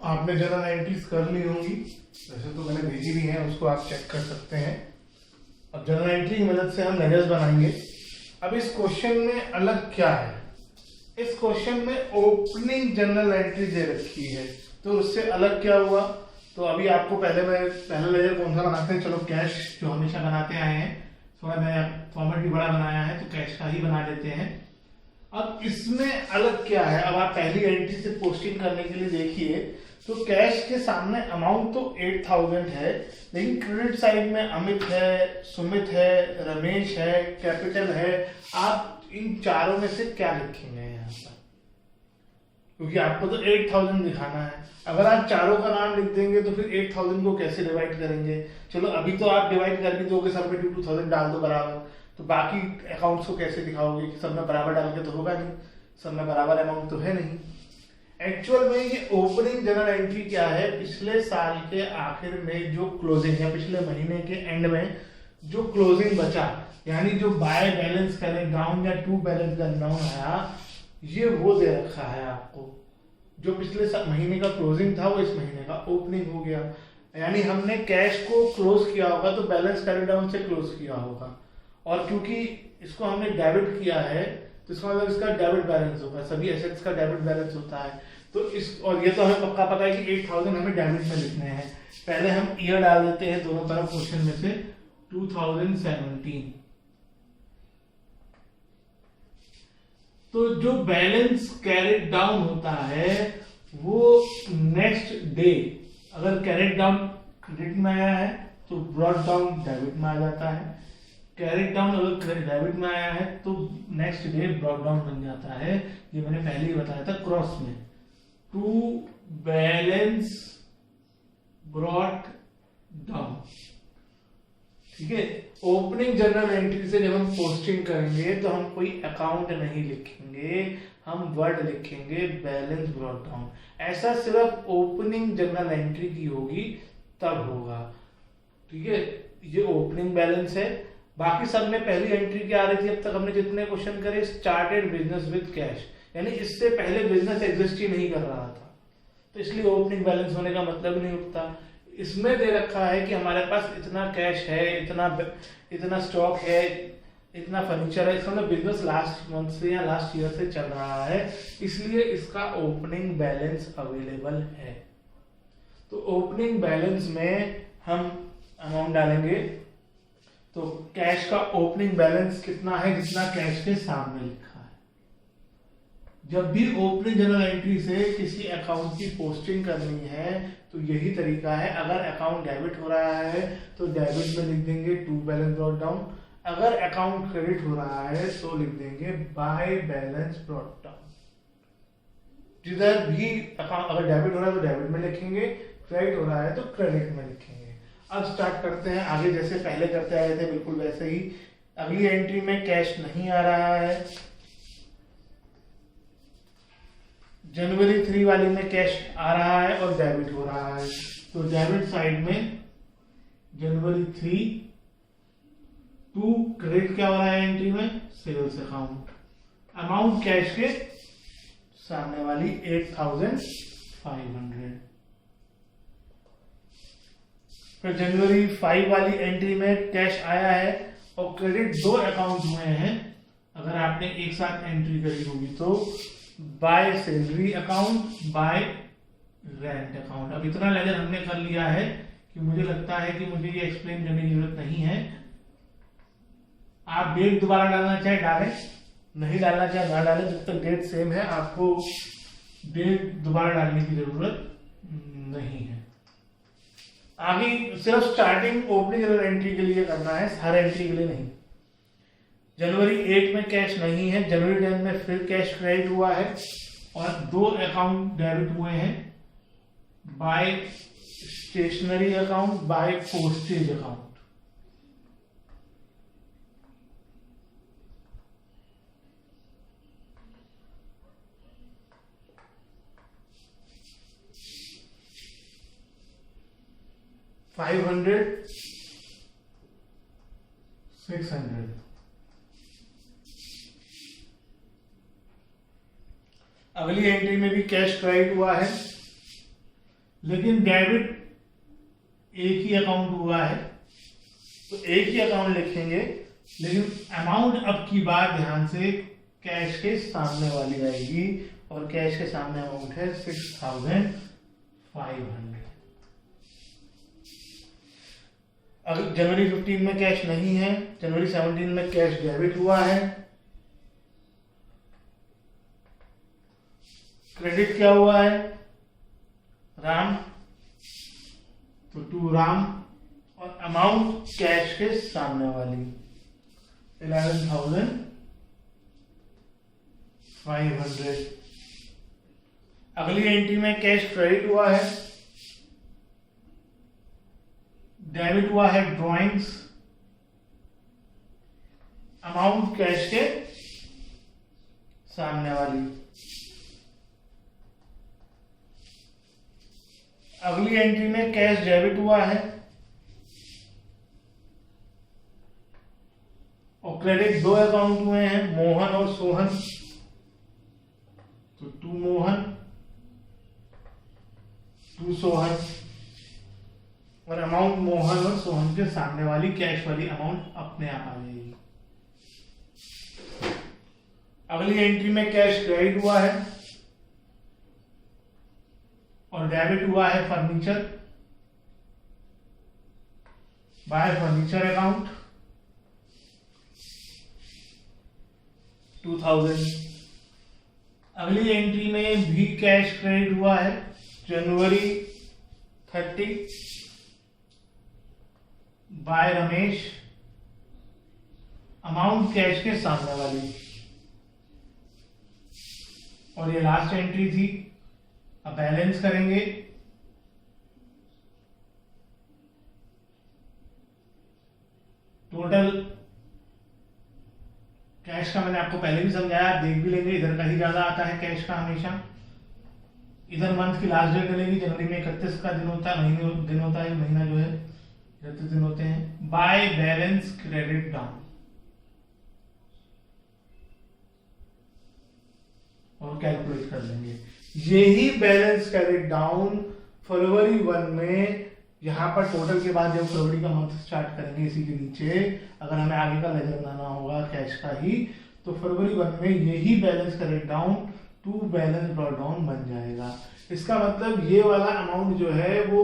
आपने journal entries कर ली होंगी, वैसे तो मैंने भेजी भी है, उसको आप चेक कर सकते हैं। अब जर्नल एंट्री की मदद से हम लेजर्स बनाएंगे। अब इस क्वेश्चन में अलग क्या है, इस क्वेश्चन में ओपनिंग जर्नल एंट्री दे रखी है, तो उससे अलग क्या हुआ। तो अभी आपको पहला लेजर कौन सा बनाते हैं, चलो कैश जो हमेशा बनाते आए हैं, थोड़ा नया फॉर्मेट भी बड़ा बनाया है तो कैश का ही बना लेते हैं। अब इसमें अलग क्या है, अब आप पहली एंट्री से पोस्टिंग करने के लिए देखिए तो कैश के सामने अमाउंट तो 8000 है, लेकिन क्रेडिट साइड में अमित है, सुमित है, रमेश है, कैपिटल है। आप इन चारों में से क्या लिखेंगे यहाँ पर, क्योंकि आपको तो 8000 दिखाना है। अगर आप चारों का नाम लिख देंगे तो फिर 8000 को कैसे डिवाइड करेंगे। चलो अभी तो आप डिवाइड कर भी दोगे, सब में 2000 डाल दो बराबर, तो बाकी अकाउंट्स को कैसे दिखाओगे, सब में बराबर डाल के तो होगा नहीं, सब में बराबर अमाउंट तो है नहीं। एक्चुअल में ये ओपनिंग जर्नल एंट्री क्या है, पिछले साल के आखिर में जो क्लोजिंग या पिछले महीने के एंड में जो क्लोजिंग बचा, यानी जो बाय बैलेंस करें डाउन या टू बैलेंस डाउन आया, ये वो दे रखा है आपको। जो पिछले महीने का क्लोजिंग था वो इस महीने का ओपनिंग हो गया, यानी हमने कैश को क्लोज किया होगा तो बैलेंस कैरी डाउन से क्लोज किया होगा, और क्योंकि इसको हमने डेबिट किया है तो इसका मतलब इसका डेबिट बैलेंस होगा, सभी एसेट्स का डेबिट बैलेंस होता है। तो इस, और ये तो हमें पक्का पता है कि 8000 हमें डेबिट में लिखने हैं। पहले हम ईयर डाल देते हैं दोनों तरफ क्वेश्चन में से, 2017। तो जो बैलेंस कैरिड डाउन होता है वो नेक्स्ट डे, अगर कैरिड डाउन क्रेडिट में आया है तो ब्रॉट डाउन डेबिट में आ जाता है, कैरिड डाउन अगर डेबिट में आया है तो नेक्स्ट डे ब्रॉट डाउन बन जाता है। ये मैंने पहले ही बताया था क्रॉस में, टू बैलेंस ब्रॉट डाउन। ठीक है, ओपनिंग जर्नल एंट्री से जब हम पोस्टिंग करेंगे तो हम कोई अकाउंट नहीं लिखेंगे, हम वर्ड लिखेंगे बैलेंस ब्रॉट डाउन। ऐसा सिर्फ ओपनिंग जर्नल एंट्री की होगी तब होगा। ठीक है, ये ओपनिंग बैलेंस है। बाकी सब में पहली एंट्री क्या आ रही थी, अब तक हमने जितने क्वेश्चन करे, स्टार्टेड बिजनेस विद कैश, यानी इससे पहले बिजनेस एग्जिस्ट ही नहीं कर रहा था, तो इसलिए ओपनिंग बैलेंस होने का मतलब नहीं उठता। इसमें दे रखा है कि हमारे पास इतना कैश है, इतना स्टॉक है, इतना फर्नीचर है, इसका मतलब बिजनेस लास्ट मंथ से या लास्ट ईयर से चल रहा है, इसलिए इसका ओपनिंग बैलेंस अवेलेबल है। तो ओपनिंग बैलेंस में हम अमाउंट डालेंगे, तो कैश का ओपनिंग बैलेंस कितना है, जितना कैश के सामने लिखा है। जब भी ओपनिंग जर्नल एंट्री से किसी अकाउंट की पोस्टिंग करनी है तो यही तरीका है। अगर अकाउंट डेबिट हो रहा है तो डेबिट में लिख देंगे टू बैलेंस ब्रॉट डाउन, अगर अकाउंट क्रेडिट हो रहा है तो लिख देंगे बाय बैलेंस ब्रॉट डाउन। जिधर भी अकाउंट अगर डेबिट हो रहा है तो डेबिट में लिखेंगे, क्रेडिट हो रहा है तो क्रेडिट में लिखेंगे। अब स्टार्ट करते हैं आगे, जैसे पहले करते आए थे बिल्कुल वैसे ही। अगली एंट्री में कैश नहीं आ रहा है, जनवरी 3 वाली में कैश आ रहा है और डेबिट हो रहा है, तो डेबिट साइड में जनवरी 3 टू क्रेडिट क्या हो रहा है एंट्री में, सेल्स अकाउंट, अमाउंट कैश के सामने वाली 8500। फिर जनवरी 5 वाली एंट्री में कैश आया है और क्रेडिट दो अकाउंट हुए हैं, अगर आपने एक साथ एंट्री करी होगी तो by salary account, bye rent account. अब इतना लेजर हमने कर लिया है कि मुझे लगता है कि मुझे ये एक्सप्लेन करने की जरूरत नहीं है। आप डेट दोबारा डालना चाहे डालें, नहीं डालना चाहे ना डालें, जब तक डेट सेम है आपको डेट दोबारा डालने की जरूरत नहीं है। आगे सिर्फ स्टार्टिंग ओपनिंग एंट्री के लिए करना है, हर एंट्री के लिए नहीं। जनवरी 8 में कैश नहीं है, जनवरी 10 में फिर कैश क्रेडिट हुआ है और दो अकाउंट डेबिट हुए हैं, by stationery account, by postage account. $500, $600। अगली एंट्री में भी कैश क्रेडिट हुआ है, लेकिन डेबिट एक ही अकाउंट हुआ है तो एक ही अकाउंट लिखेंगे, लेकिन अमाउंट अब की बार ध्यान से कैश के सामने वाली आएगी और कैश के सामने अमाउंट है 6500। अब जनवरी 15 में कैश नहीं है, जनवरी 17 में कैश डेबिट हुआ है। क्रेडिट क्या हुआ है? राम, तो टू राम, और अमाउंट कैश के सामने वाली 11,500। अगली एंट्री में कैश क्रेडिट हुआ है, डेबिट हुआ है ड्राइंग्स, अमाउंट कैश के सामने वाली। अगली एंट्री में कैश डेबिट हुआ है और क्रेडिट दो अकाउंट हुए हैं, मोहन और सोहन, तो टू मोहन टू सोहन, और अमाउंट मोहन और सोहन के सामने वाली कैश वाली अमाउंट अपने आप आ जाएगी। अगली एंट्री में कैश क्रेडिट हुआ है और डेबिट हुआ है फर्नीचर, बाय फर्नीचर अकाउंट 2000। अगली एंट्री में भी कैश क्रेडिट हुआ है जनवरी 30 बाय रमेश, अमाउंट कैश के सामने वाली। और ये लास्ट एंट्री थी। अब बैलेंस करेंगे। टोटल कैश का मैंने आपको पहले भी समझाया, आप देख भी लेंगे, इधर का ही ज्यादा आता है कैश का हमेशा। इधर मंथ की लास्ट डेट मिलेगी, जनवरी में 31 का दिन होता है, दिन होता है, महीना जो है 31 दिन होते हैं। बाय बैलेंस क्रेडिट डाउन, और कैलकुलेट कर लेंगे। यही बैलेंस क्रेडिट डाउन फरवरी 1 में, यहाँ पर टोटल के बाद जब फरवरी का मंथ स्टार्ट करेंगे, इसी के नीचे अगर हमें आगे का लेजर बनाना होगा कैश का ही, तो फरवरी 1 में यही balance credit down to balance brought down बन जाएगा। इसका मतलब ये वाला अमाउंट जो है वो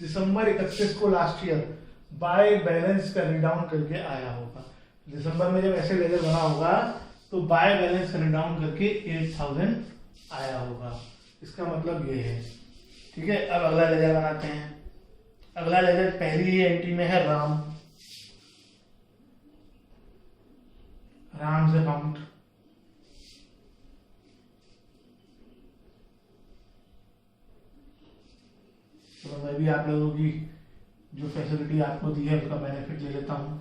दिसंबर 31 को last year by balance credit down करके आया होगा। दिसंबर में जब ऐसे लेजर बना होगा तो बाय बैलेंस क्रेडिट डाउन करके 8000 आया होगा। इसका मतलब ये है। ठीक है, अब अगला लेजर बनाते हैं। अगला लेजर पहली ही एंट्री में है राम, राम्स अकाउंट। तो मैं भी आप लोगों की जो फैसिलिटी आपको दी है उसका बेनिफिट ले लेता हूं।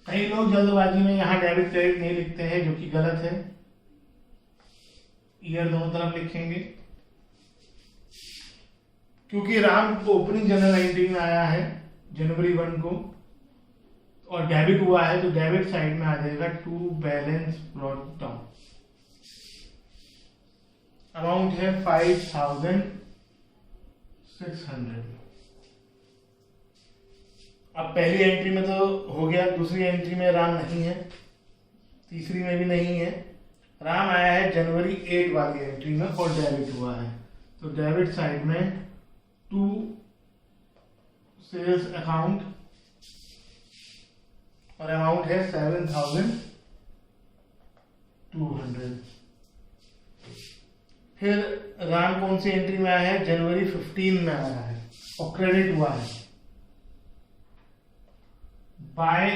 कई लोग जल्दबाजी में यहाँ डेबिट क्रेडिट नहीं लिखते हैं, जो कि गलत है। ईयर दोनों तरफ लिखेंगे, क्योंकि राम ओपनिंग जनरल एंट्री में आया है जनवरी 1 को और डेबिट हुआ है, तो डेबिट साइड में आ जाएगा to balance brought down. Amount है 5600। अब पहली एंट्री में तो हो गया, दूसरी एंट्री में राम नहीं है, तीसरी में भी नहीं है। राम आया है जनवरी 8 वाली एंट्री में और डेबिट हुआ है, तो डेबिट साइड में टू सेल्स अकाउंट और अमाउंट है 7200। फिर राम कौन सी एंट्री में आया है? जनवरी 15 में आया है और क्रेडिट हुआ है बाय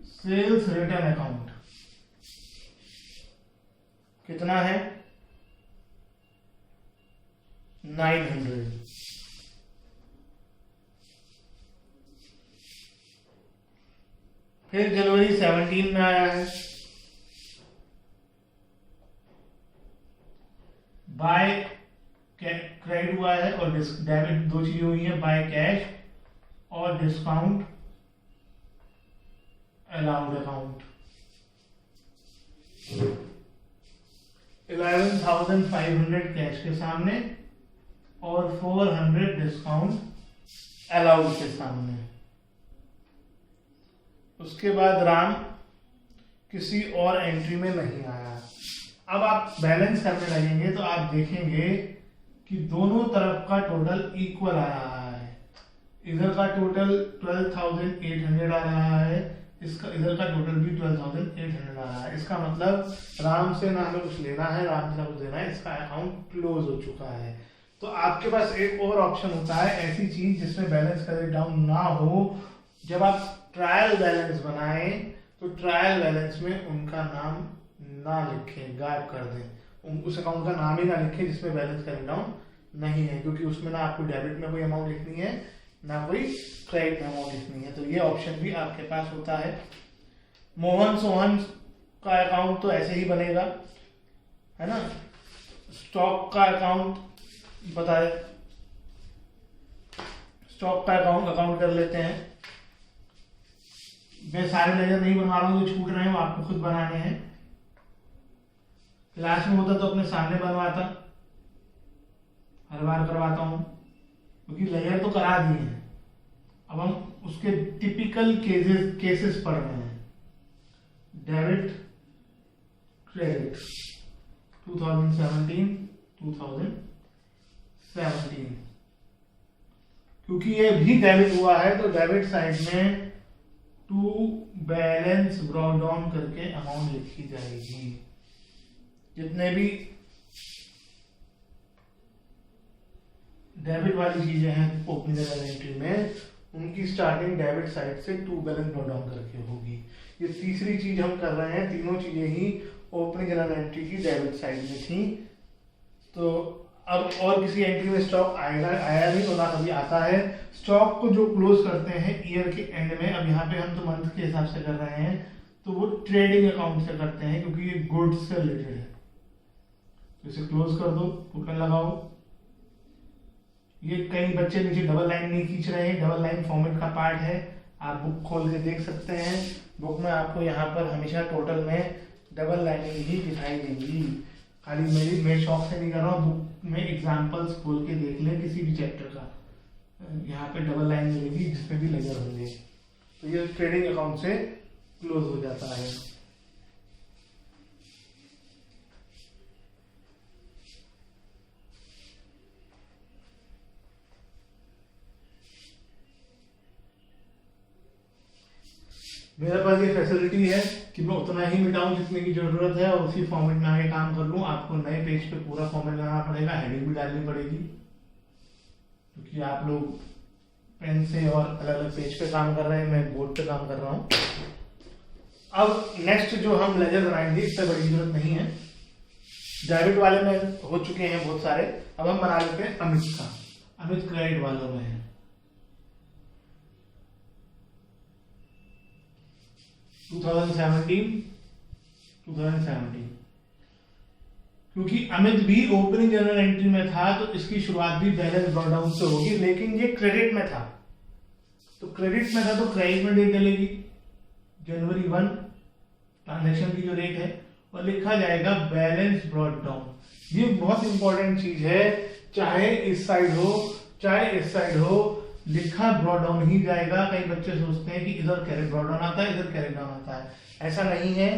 सेल्स रिटर्न अकाउंट। कितना है? 900। फिर जनवरी 17 में आया है बाय क्रेडिट हुआ है और डेबिट, दो चीजें हुई है, बाय कैश और डिस्काउंट अलाउड अकाउंट 11,500 कैश के सामने और 400 डिस्काउंट अलाउड के सामने। उसके बाद राम किसी और एंट्री में नहीं आया। अब आप बैलेंस करने लगेंगे तो आप देखेंगे कि दोनों तरफ का टोटल इक्वल आ रहा है। इधर का टोटल 12,800 आ रहा है, इसका इधर का टोटल भी 12,800 आ रहा है। इसका मतलब राम से ना हमें कुछ लेना है, राम से ना कुछ देना है, इसका अकाउंट क्लोज हो चुका है। तो आपके पास एक और ऑप्शन होता है, ऐसी चीज जिसमें बैलेंस कैरी डाउन ना हो। जब आप ट्रायल बैलेंस बनाएं तो ट्रायल बैलेंस में उनका नाम ना लिखें, गायब कर दें, उस अकाउंट का नाम ही ना लिखें जिसमें बैलेंस कैरी डाउन नहीं है, क्योंकि उसमें ना आपको डेबिट में कोई अमाउंट लिखनी है ना कोई क्रेडिट में अमाउंट लिखनी है। तो ये ऑप्शन भी आपके पास होता है। मोहन सोहन का अकाउंट तो ऐसे ही बनेगा, है ना। स्टॉक का अकाउंट बताए, स्टॉक का अकाउंट कर लेते हैं। मैं सारे लेजर नहीं बनवा रहा हूँ, जो छूट रहे हैं वो आपको खुद बनाने हैं। क्लास में होता तो अपने सामने बनवाता, हर बार करवाता हूं क्योंकि लेयर तो करा दिए हैं। अब हम उसके टिपिकल केसेस पढ़ रहे हैं। डेबिट क्रेडिट 2017 क्योंकि ये भी डेबिट हुआ है तो डेबिट साइड में टू बैलेंस ब्रॉट डाउन करके अमाउंट लिखी जाएगी। जितने भी डेबिट वाली चीजें हैं ओपनिंग एंट्री में, उनकी स्टार्टिंग डेबिट साइड से टू बैलेंस ब्रॉट डाउन करके होगी। ये तीसरी चीज हम कर रहे हैं, तीनों चीजें ही ओपनिंग एंट्री की डेबिट साइड में थी। तो अब और किसी एंट्री में स्टॉक आया नहीं और ना कभी आता है। स्टॉक को जो क्लोज करते हैं ईयर के एंड में, अब यहाँ पे हम तो मंथ के हिसाब से कर रहे हैं, तो वो ट्रेडिंग अकाउंट से करते हैं क्योंकि ये गुड्स से रिलेटेड है। तो इसे क्लोज कर दो, टोकन लगाओ। ये कई बच्चे नीचे डबल लाइन नहीं खींच रहे हैं, डबल लाइन फॉर्मेट का पार्ट है, आप बुक खोल के देख सकते हैं। बुक में आपको यहाँ पर हमेशा टोटल में डबल लाइनिंग ही दिखाई देगी। खाली मैं शौक से नहीं कर रहा हूँ, बुक में एग्जांपल्स खोल के देख ले किसी भी चैप्टर का, यहाँ पे डबल लाइन मिलेगी जिसमें भी लेजर होंगे। तो ये ट्रेडिंग अकाउंट से क्लोज हो जाता है। मेरे पास ये फैसिलिटी है कि मैं उतना ही मिटाऊं जितने की जरूरत है और उसी फॉर्मेट में आगे काम कर लूं। आपको नए पेज पे पूरा फॉर्मेट लाना पड़ेगा, हेडिंग भी डालनी पड़ेगी, क्योंकि आप लोग पेन से और अलग अलग पेज पे काम कर रहे हैं, मैं बोर्ड पे काम कर रहा हूं। अब नेक्स्ट जो हम लेजर बनाएंगे, इससे बड़ी जरूरत नहीं है, डेबिट वाले में हो चुके हैं बहुत सारे। अब हम बना लेते हैं अमित का। अमित क्रेडिट वालों में है। 2017 क्योंकि अमित भी ओपनिंग जनरल एंट्री में था तो इसकी शुरुआत भी बैलेंस ब्रॉट डाउन से होगी, लेकिन ये क्रेडिट में था। तो क्रेडिट में था तो क्रेडिट में डेट डलेगी जनवरी 1 ट्रांजेक्शन की जो रेट है, और लिखा जाएगा बैलेंस ब्रॉट डाउन। ये बहुत इंपॉर्टेंट चीज है, चाहे इस साइड हो चाहे इस साइड हो, लिखा ब्रॉट डाउन ही जाएगा। कई बच्चे सोचते हैं कि इधर कैरेट ब्रॉट डाउन आता है, इधर कैरेट डाउन आता है, ऐसा नहीं है।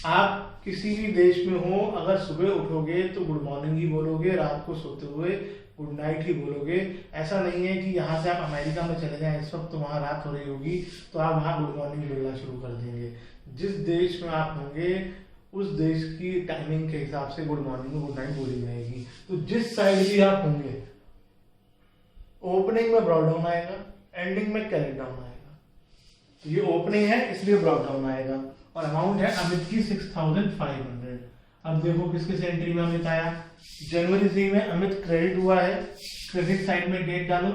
आप किसी भी देश में हो, अगर सुबह उठोगे तो गुड मॉर्निंग ही बोलोगे, रात को सोते हुए गुड नाइट ही बोलोगे। ऐसा नहीं है कि यहाँ से आप अमेरिका में चले जाएं, इस वक्त तो वहां रात हो रही होगी तो आप वहां गुड मॉर्निंग बोलना शुरू कर देंगे। जिस देश में आप होंगे उस देश की टाइमिंग के हिसाब से गुड मॉर्निंग गुड नाइट बोली जाएगी। तो जिस साइड भी आप होंगे, ओपनिंग में ब्रॉट डाउन आएगा, एंडिंग में कैरेट डाउन आएगा। तो ये ओपनिंग है इसलिए ब्रॉट डाउन आएगा। और अमाउंट है अमित की 6,500। अब देखो किस किस एंट्री में अमित आया। जनवरी 3 में अमित क्रेडिट हुआ है, क्रेडिट साइड में डेट डालो,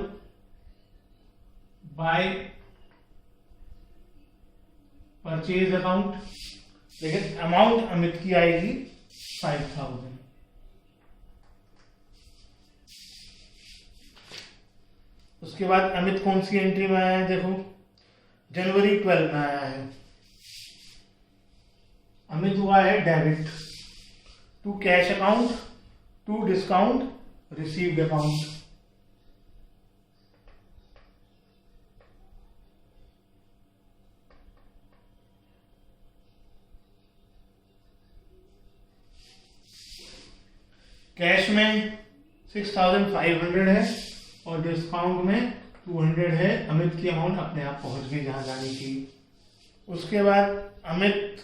बाय परचेज अकाउंट, लेकिन अमाउंट अमित की आएगी 5,000। उसके बाद अमित कौन सी एंट्री में आया है, देखो जनवरी 12 में आया है। अमित हुआ है debit to cash account to discount received account. Cash में 6500 है और डिस्काउंट में 200 है। अमित की अमाउंट अपने आप पहुंच गई जहां जानी थी। उसके बाद अमित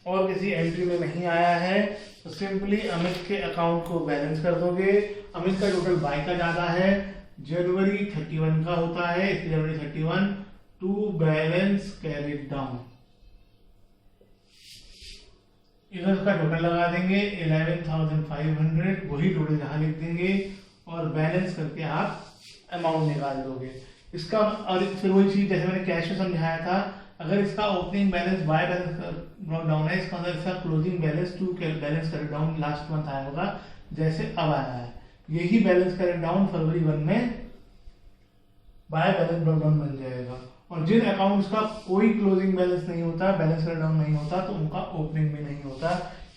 और किसी एंट्री में नहीं आया है तो सिंपली अमित के अकाउंट को बैलेंस कर दोगे। अमित का टोटल बाय का ज्यादा है, जनवरी 31 का होता है, इसलिए जनवरी 31 टू बैलेंस कैरिड डाउन। इधर का टोटल लगा देंगे 11,500, वही टोटल जहां लिख देंगे और बैलेंस करके आप अमाउंट निकाल दोगे इसका। और फिर वही चीज जैसे मैंने कैश में समझाया था, अगर इसका opening balance by balance brought down है, इसका अंदर इसका closing balance to balance carried down last month आया होगा, जैसे अब आया है। यही बैलेंस कैरिड डाउन फरवरी 1 में बाय बैलेंस ब्रॉट डाउन बन जाएगा। और जिन अकाउंट्स का कोई क्लोजिंग बैलेंस नहीं होता, बैलेंस कैरिड डाउन नहीं होता, तो उनका ओपनिंग भी नहीं होता।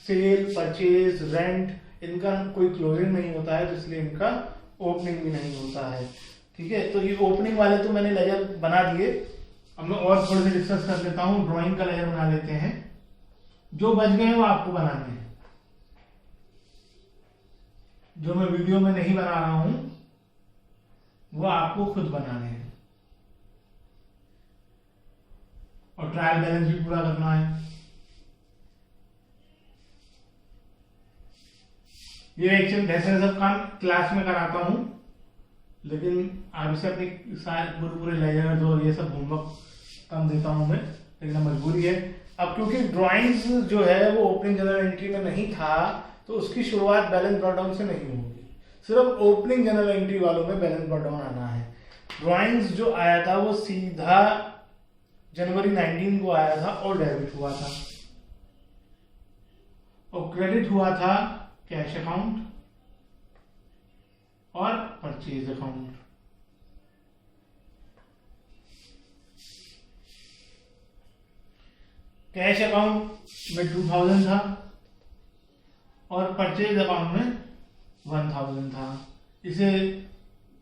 सेल, परचेज, रेंट, इनका कोई क्लोजिंग नहीं होता है, तो इसलिए इनका ओपनिंग भी नहीं होता है। ठीक है, तो ये ओपनिंग वाले तो मैंने लेजर बना दिए। अब मैं और थोड़े से डिस्कस कर लेता हूँ। ड्राइंग का लेजर बना लेते हैं। जो बच गए वो आपको बनाने हैं, जो मैं वीडियो में नहीं बना रहा हूं वो आपको खुद बनाने हैं और ट्रायल बैलेंस भी पूरा करना है। ये एक्चुअली वैसे सब काम क्लास में कराता हूं, लेकिन आप इसे अपने सारे पूरे लेजर जो ये सब होमवर्क कम देता हूं मैं, लेकिन मजबूरी है। अब क्योंकि ड्राइंग्स जो है वो ओपनिंग जनरल एंट्री में नहीं था, तो उसकी शुरुआत बैलेंस ब्रॉट डाउन से नहीं होगी। सिर्फ ओपनिंग जनरल एंट्री वालों में बैलेंस ब्रॉट डाउन आना है। ड्राइंग्स जो आया था वो सीधा जनवरी 19 को आया था और डेबिट हुआ था, और क्रेडिट हुआ था कैश अकाउंट और परचेज अकाउंट। कैश अकाउंट में 2000 था और परचेज अकाउंट में 1000 था। इसे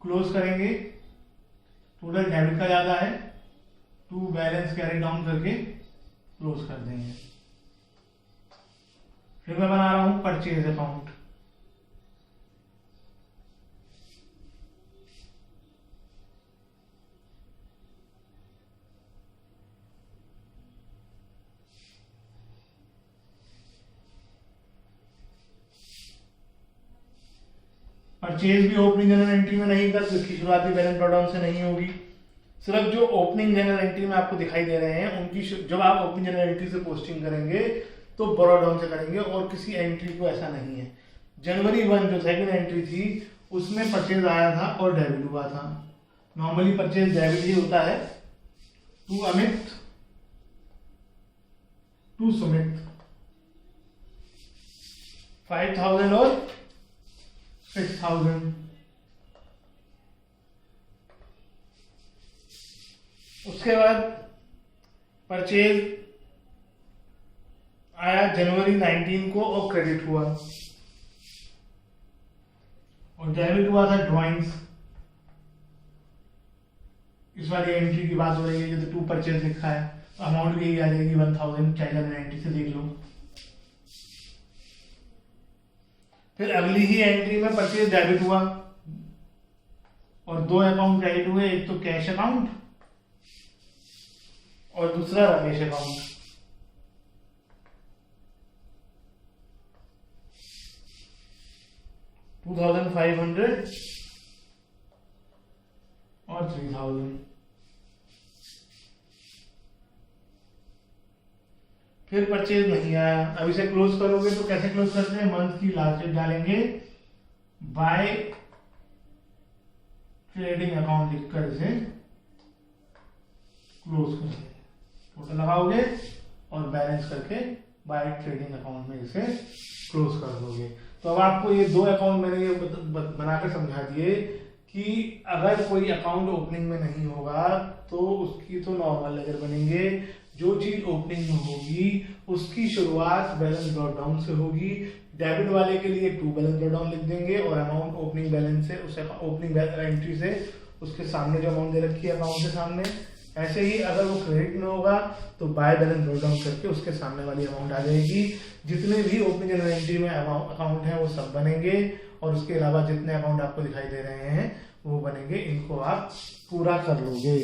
क्लोज करेंगे, टोटल डेबिट का ज्यादा है, टू बैलेंस कैरी डाउन करके क्लोज कर देंगे। फिर मैं बना रहा हूं परचेज अकाउंट। परचेज भी ओपनिंग जनरल एंट्री में नहीं था, तो इसकी शुरुआत भी बैलेंस ब्रॉट डाउन से नहीं होगी। सिर्फ जो ओपनिंग जनरल एंट्री में आपको दिखाई दे रहे हैं उनकी जब आप ओपनिंग जनरल एंट्री से पोस्टिंग करेंगे तो ब्रॉट डाउन से करेंगे, और किसी एंट्री को ऐसा नहीं है। जनवरी 1 जो सेकंड एंट्री थी उसमें परचेज आया था और डेबिट हुआ था। नॉर्मली परचेज डेबिट ही होता है। टू अमित टू सुमित 5000 और 6000। उसके बाद परचेज आया जनवरी 19 को और क्रेडिट हुआ, और डेबिट हुआ था ड्राइंग्स। इस वाली एंट्री की बात हो रही है, जो टू परचेज लिखा है, तो अमाउंट भी यही आ जाएगी 1000, चाहे जनरल एंट्री से देख लो। फिर अगली ही एंट्री में परचेज डेबिट हुआ और दो अकाउंट क्रेडिट हुए, एक तो कैश अकाउंट और दूसरा रमेश अकाउंट। $2500 और 3000। फिर परचेज नहीं आया। अब इसे क्लोज करोगे तो कैसे क्लोज करते हैं? मंथ की लास्ट डेट डालेंगे, बाय ट्रेडिंग अकाउंट लिखकर इसे क्लोज करेंगे। टोटल लगाओगे और बैलेंस करके बाय ट्रेडिंग अकाउंट में इसे क्लोज कर दोगे। तो अब आपको ये दो अकाउंट मैंने ये बनाकर समझा दिए कि अगर कोई अकाउंट ओपनिंग में नहीं होगा तो उसकी तो नॉर्मल लेजर बनेंगे। जो चीज ओपनिंग में होगी उसकी शुरुआत बैलेंस ड्रॉप डाउन से होगी। डेबिट वाले के लिए टू बैलेंस ड्रॉप डाउन लिख देंगे और अमाउंट ओपनिंग बैलेंस से उसे ओपनिंग एंट्री से उसके सामने जो अमाउंट दे रखी है अकाउंट के सामने। ऐसे ही अगर वो क्रेडिट में होगा तो बाय बैलेंस ड्रॉप डाउन करके उसके सामने वाली अमाउंट आ जाएगी। जितने भी ओपनिंग एंट्री में अकाउंट है वो सब बनेंगे और उसके अलावा जितने अकाउंट आपको दिखाई दे रहे हैं वो बनेंगे। इनको आप पूरा कर लोगे।